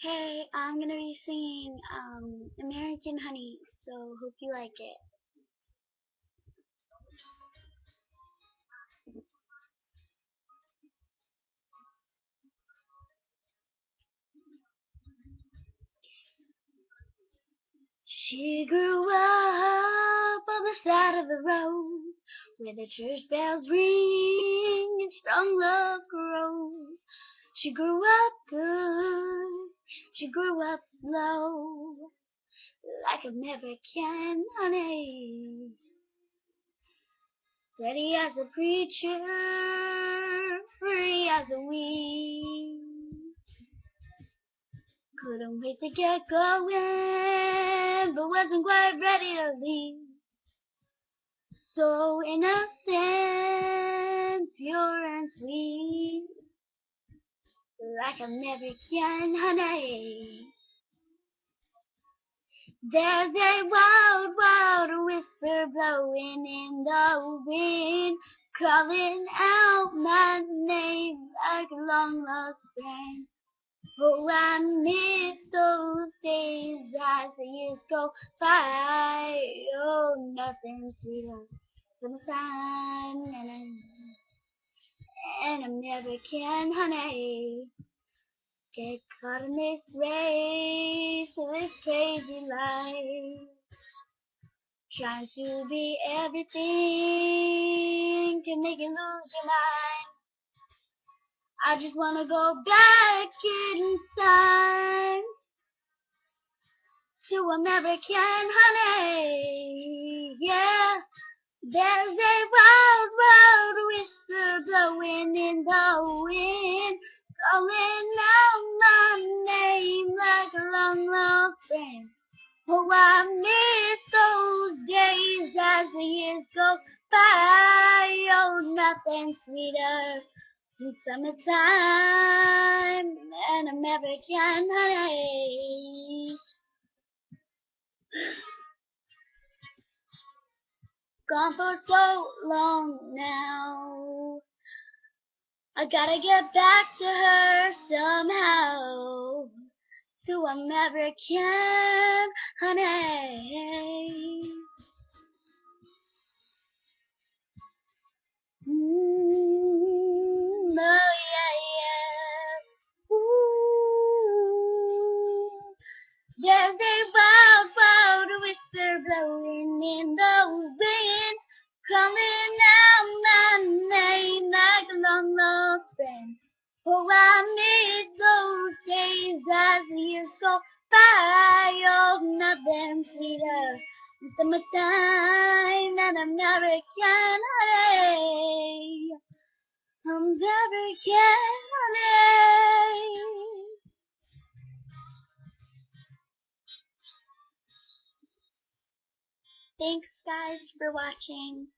Hey, I'm gonna be singing American Honey, so hope you like it. She grew up on the side of the road where the church bells ring and strong love grows. She grew up good, she grew up slow, like American honey. Steady as a preacher, free as a weed. Couldn't wait to get going, but wasn't quite ready to leave. So innocent, pure and sweet, like American honey. There's a wild, wild whisper blowing in the wind, calling out my name like a long lost friend. Oh, I miss those days as the years go by. Oh, nothing sweeter than the sun and American honey. Get caught in this race, this crazy life. Trying to be everything to make you lose your mind. I just wanna go back in time to American honey. Yeah, there's a wild, wild whisper blowing in the wind, calling out my name like a long lost friend. Oh, I miss those days as the years go by. Oh, nothing sweeter than summertime and American honey. Gone for so long now. I gotta get back to her somehow. To American honey. Oh yeah, yeah. Ooh. There's a wild, wild whisper blowing in the wind, calling out my name like a long lost friend. Oh, I miss those days as the years go by. Oh, nothing sweeter than summertime and American honey. American honey. Thanks guys for watching.